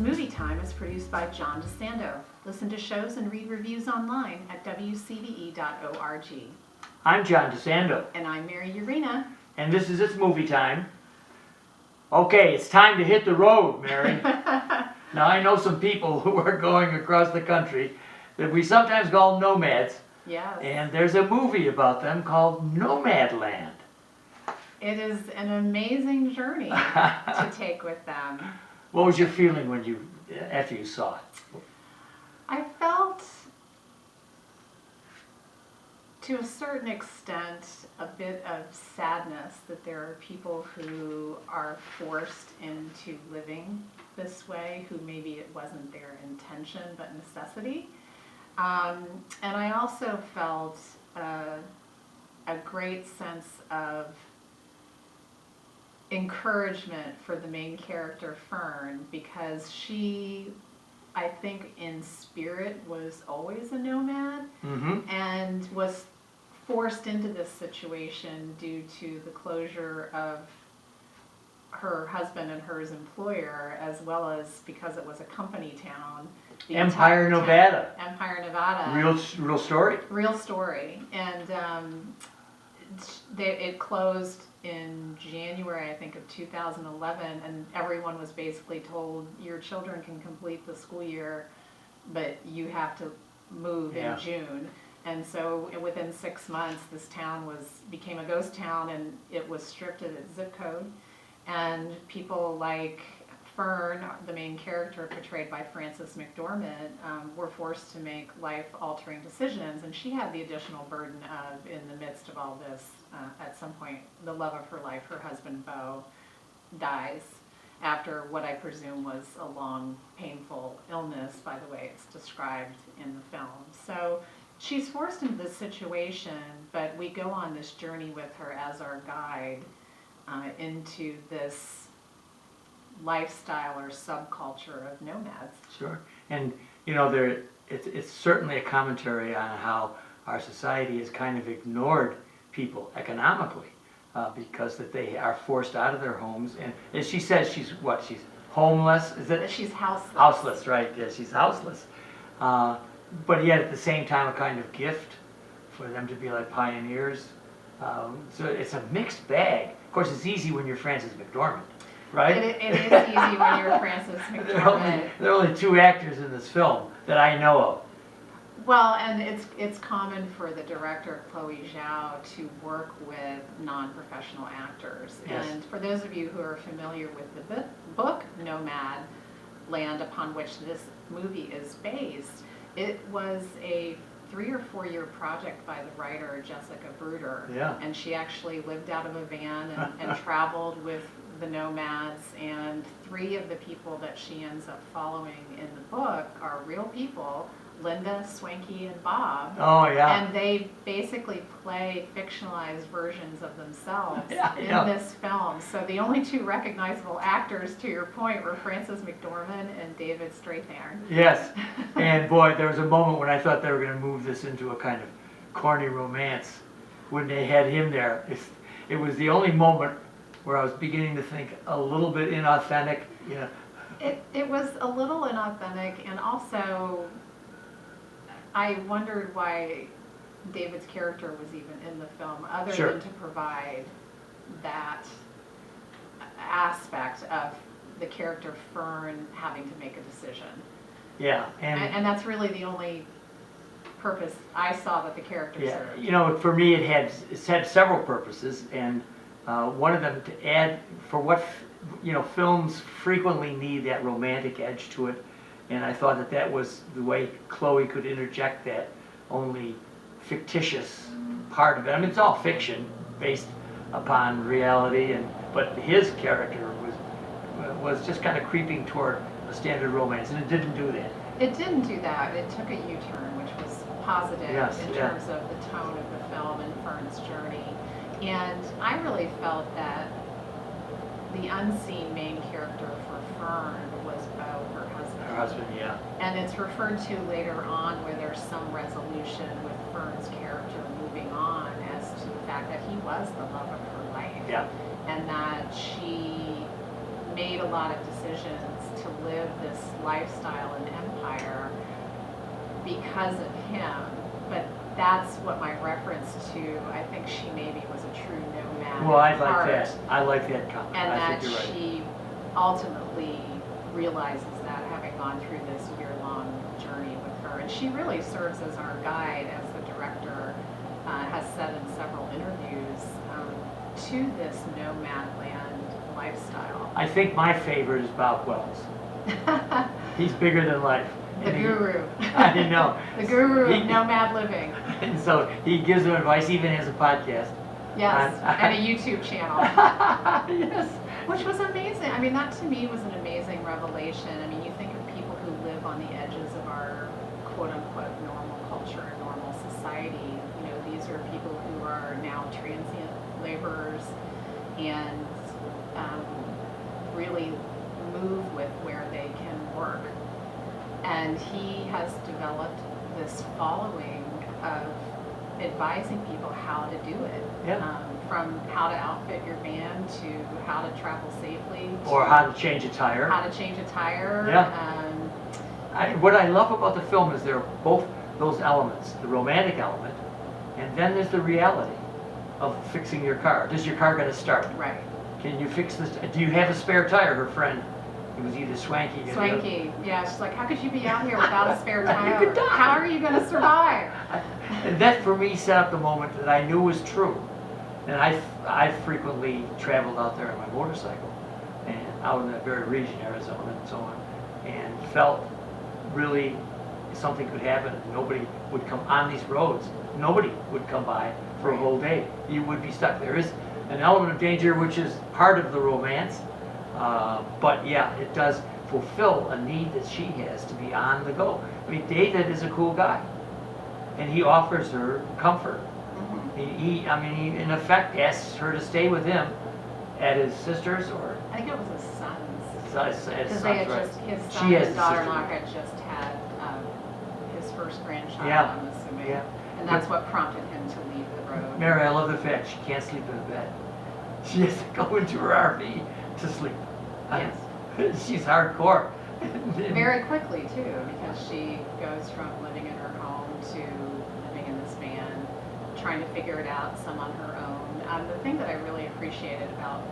Movie Time is produced by John DeSando. Listen to shows and read reviews online at wcbe.org. I'm John DeSando. And I'm Mary Yerina. And this is It's Movie Time. Okay, it's time to hit the road, Mary. Now, I know some people who are going across the country that we sometimes call nomads. Yes. And there's a movie about them called Nomadland. It is an amazing journey to take with them. What was your feeling after you saw it? I felt, to a certain extent, a bit of sadness that there are people who are forced into living this way, who maybe it wasn't their intention but necessity. And I also felt a great sense of encouragement for the main character, Fern, because she, I think in spirit, was always a nomad, and was forced into this situation due to the closure of her husband and her employer, as well as because it was a company town. Empire, Nevada. Empire, Nevada. Real story? Real story. And it closed in January, I think, of 2011, and everyone was basically told, your children can complete the school year, but you have to move in June. And so within 6 months, this town became a ghost town, and it was stripped of its zip code. And people like Fern, the main character portrayed by Frances McDormand, were forced to make life-altering decisions, and she had the additional burden of, in the midst of all this, at some point, the love of her life, her husband Beau, dies after what I presume was a long, painful illness, by the way it's described in the film. So she's forced into this situation, but we go on this journey with her as our guide into this lifestyle or subculture of nomads. Sure. And, you know, it's certainly a commentary on how our society has kind of ignored people economically because that they are forced out of their homes. And as she says, she's homeless? Is it? She's houseless. Houseless, right. Yeah, she's houseless. But yet at the same time a kind of gift for them to be like pioneers. So it's a mixed bag. Of course, it's easy when you're Frances McDormand, right? It is easy when you're Frances McDormand. There are only 2 actors in this film that I know of. Well, and it's common for the director, Chloe Zhao, to work with non-professional actors. Yes. And for those of you who are familiar with the book Nomadland, upon which this movie is based, it was a 3 or 4 year project by the writer Jessica Bruder. Yeah. And she actually lived out of a van and traveled with the nomads, and 3 of the people that she ends up following in the book are real people, Linda, Swanky, and Bob. Oh, yeah. And they basically play fictionalized versions of themselves in this film. So the only 2 recognizable actors, to your point, were Frances McDormand and David Strathairn. Yes. And boy, there was a moment when I thought they were going to move this into a kind of corny romance when they had him there. It was the only moment where I was beginning to think a little bit inauthentic. Yeah. It was a little inauthentic, and also I wondered why David's character was even in the film, other than to provide that aspect of the character Fern having to make a decision. Yeah, and that's really the only purpose I saw that the character served. You know, for me, it's had several purposes, and one of them to add for what films frequently need that romantic edge to it. And I thought that was the way Chloe could interject that only fictitious part of it. I mean, it's all fiction based upon reality, but his character was just kind of creeping toward a standard romance, and it didn't do that. It didn't do that. It took a U-turn, which was positive in terms of the tone of the film and Fern's journey. And I really felt that the unseen main character for Fern was Beau, her husband. Her husband, yeah. And it's referred to later on where there's some resolution with Fern's character moving on as to the fact that he was the love of her life. Yeah. And that she made a lot of decisions to live this lifestyle and empire because of him. But that's what my reference to, I think she maybe was a true nomad. Well, I at like heart. that. I like that comment. And I that think you're right. she ultimately realizes that, having gone through this year-long journey with her. And she really serves as our guide, as the director has said in several interviews, to this nomad land lifestyle. I think my favorite is Bob Wells. He's bigger than life. The And guru. I didn't know. The guru of nomad living. And so he gives them advice, even has a podcast. Yes, and a YouTube channel. Yes. Which was amazing. I mean, that to me was an amazing revelation. I mean, you think of people who live on the edges of our quote-unquote normal culture and normal society. You know, these are people who are now transient laborers and really move with where they can work. And he has developed this following of advising people how to do it. Yeah. From how to outfit your van to how to travel safely. Or how to change a tire. How to change a tire. Yeah. What I love about the film is there are both those elements, the romantic element, and then there's the reality of fixing your car. Does your car going to start? Right. Can you fix this? Do you have a spare tire? Her friend, it was either Swanky or Swanky, yeah. She's like, how could you be out here without a spare You tire? could die. How are you going to survive? And that for me set up the moment that I knew was true. And I frequently traveled out there on my motorcycle and out in that very region, Arizona and so on, and felt really something could happen. Nobody would come on these roads. Nobody would come by for a whole day. You would be stuck. There is an element of danger which is part of the romance, but yeah, it does fulfill a need that she has to be on the go. I mean, David is a cool guy, and he offers her comfort. He in effect asks her to stay with him at his sister's, or I think it was his son's. Because They had just, his son and daughter-in-law had just had his first grandchild, Yeah. I'm assuming. Yeah. And that's what prompted him to leave the road. Mary, I love the fact she can't sleep in a bed. She has to go into her RV to sleep. Yes. She's hardcore. Very quickly, too, because she goes from living in her home to living in this van, trying to figure it out, some on her own. The thing that I really appreciated about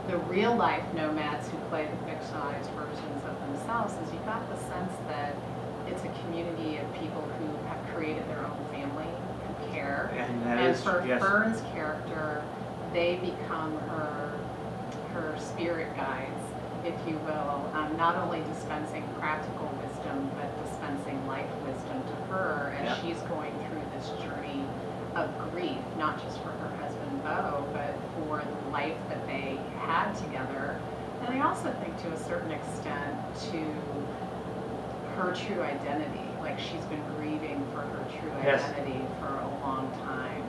the real-life nomads who play the fictionalized versions of themselves is you got the sense that it's a community of people who have created their own family, who care. And for yes. Fern's character, they become her spirit guides, if you will, not only dispensing practical wisdom, but dispensing life wisdom to her as she's going through this journey of grief, not just for her husband, Beau, but for the life that they had together. And I also think to a certain extent to her true identity, like she's been grieving for her true identity for a long time.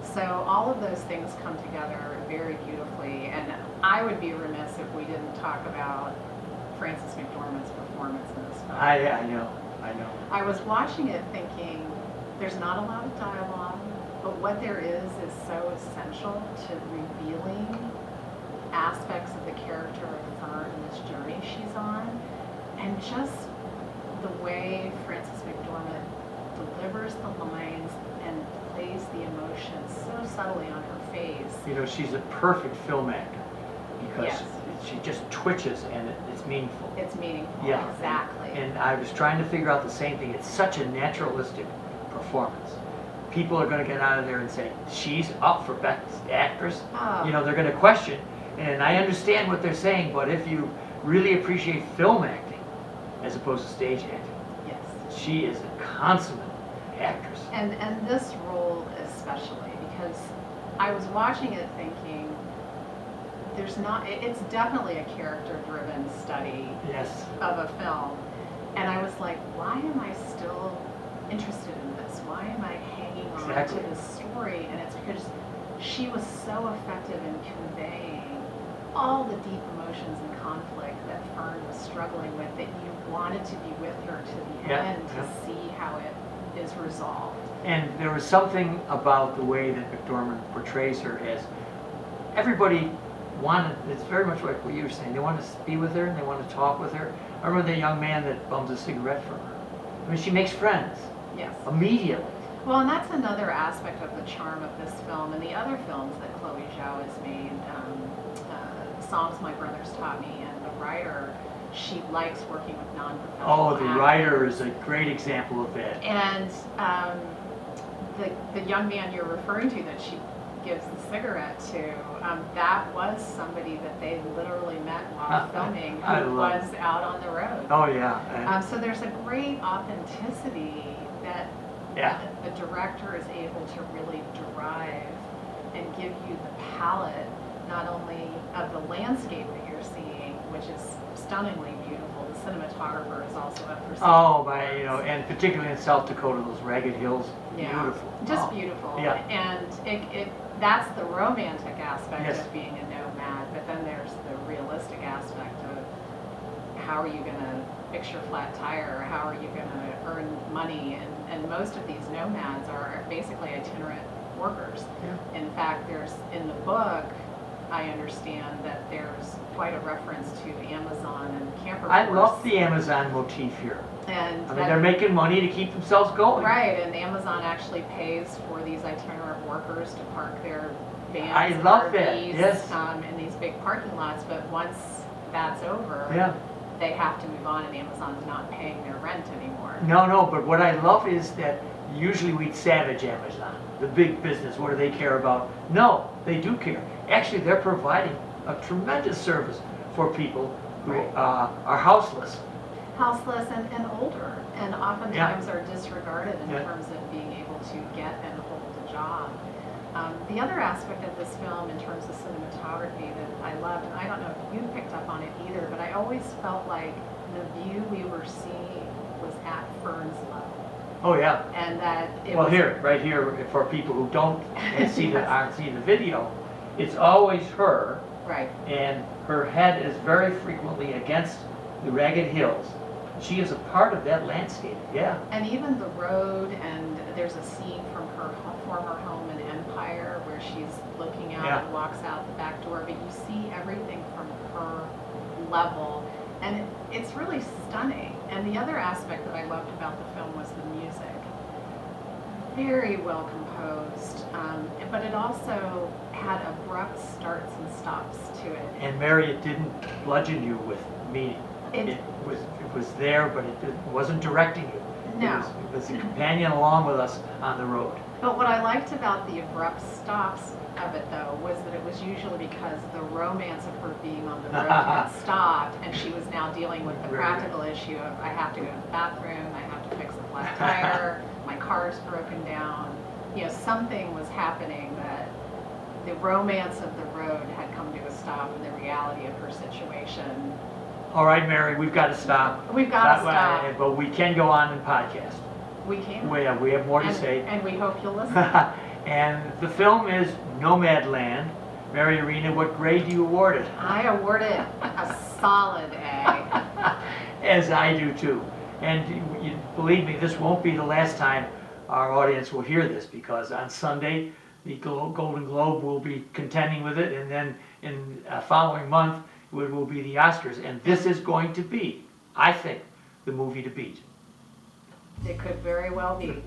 So all of those things come together very beautifully, and I would be remiss if we didn't talk about Frances McDormand's performance in this film. I know. I was watching it thinking, there's not a lot of dialogue, but what there is so essential to revealing aspects of the character of Fern and this journey she's on, and just the way Frances McDormand delivers the lines and plays the emotion so subtly on her face. You know, she's a perfect film actor because Yes. she just twitches and it's meaningful. It's meaningful, Yeah. exactly. And I was trying to figure out the same thing. It's such a naturalistic performance. People are going to get out of there and say, she's up for best actress. Oh. You know, they're going to question. And I understand what they're saying, but if you really appreciate film acting as opposed to stage acting, Yes. she is a consummate actress. And this role especially, because I was watching it thinking, it's definitely a character-driven study Yes. of a film. And I was like, why am I still interested in this? Why am I hanging on Exactly. to this story? And it's because she was so effective in conveying all the deep emotions and conflict that Fern was struggling with, that you wanted to be with her to the Yeah, end to yeah. see how it is resolved. And there was something about the way that McDormand portrays her as everybody it's very much like what you were saying, they want to be with her and they want to talk with her. I remember the young man that bums a cigarette for her. I mean, she makes friends Yes. immediately. Well, and that's another aspect of the charm of this film and the other films that Chloe Zhao has made. Songs My Brothers Taught Me, and the writer, she likes working with non-professional Oh, the actors. writer is a great example of that. And the young man you're referring to that she gives the cigarette to, that was somebody that they literally met while filming, who was out on the road. Oh, yeah. So there's a great authenticity that the director is able to really derive and give you the palette, not only of the landscape that you're seeing, which is stunningly beautiful. The cinematographer is also up for And particularly in South Dakota, those ragged hills, beautiful. Just beautiful. Yeah. And that's the romantic aspect Yes. of being a nomad, but then there's the realistic aspect of how are you going to fix your flat tire, or how are you going to earn money, and most of these nomads are basically itinerant workers. Yeah. In fact, there's in the book, I understand that there's quite a reference to Amazon and camper I force. love the Amazon motif here. And I mean, they're making money to keep themselves going. right, and Amazon actually pays for these itinerant workers to park their vans I and love that, RVs yes. in these big parking lots, but once that's over, Yeah. they have to move on, and Amazon's not paying their rent anymore. No, but what I love is that usually we'd savage Amazon, the big business. What do they care about? No, they do care. Actually, they're providing a tremendous service for people who Right. are houseless. Houseless and older, and oftentimes are disregarded in Yeah. terms of being able to get and hold a job. The other aspect of this film in terms of cinematography that I loved, and I don't know if you picked up on it either, but I always felt like the view we were seeing was at Fern's level. Oh, yeah. And that it Well, was, right here, for people who don't aren't seeing the video, it's always her, right. and her head is very frequently against the ragged hills. She is a part of that landscape, yeah. And even the road, and there's a scene from her former home in Empire where she's looking out Yeah. and walks out the back door, but you see everything from her level, and it's really stunning. And the other aspect that I loved about the film was the music. Very well composed, but it also had abrupt starts and stops to it. And Mary, it didn't bludgeon you with meaning. It was there, but it wasn't directing you. No. It was a companion along with us on the road. But what I liked about the abrupt stops of it, though, was that it was usually because the romance of her being on the road had stopped, and she was now dealing with the practical issue of, I have to go to the bathroom, I have to fix a flat tire, my car's broken down. You know, something was happening that the romance of the road had come to a stop, and the reality of her situation. All right, Mary, we've got to stop. We've got to stop. But we can go on in podcast. We can. We have more to say. And we hope you'll listen. And the film is Nomadland. Mary Yerina, what grade do you award it? I award it a solid A. As I do too. And believe me, this won't be the last time our audience will hear this, because on Sunday, the Golden Globe will be contending with it, and then in a following month, it will be the Oscars. And this is going to be, I think, the movie to beat. It could very well be.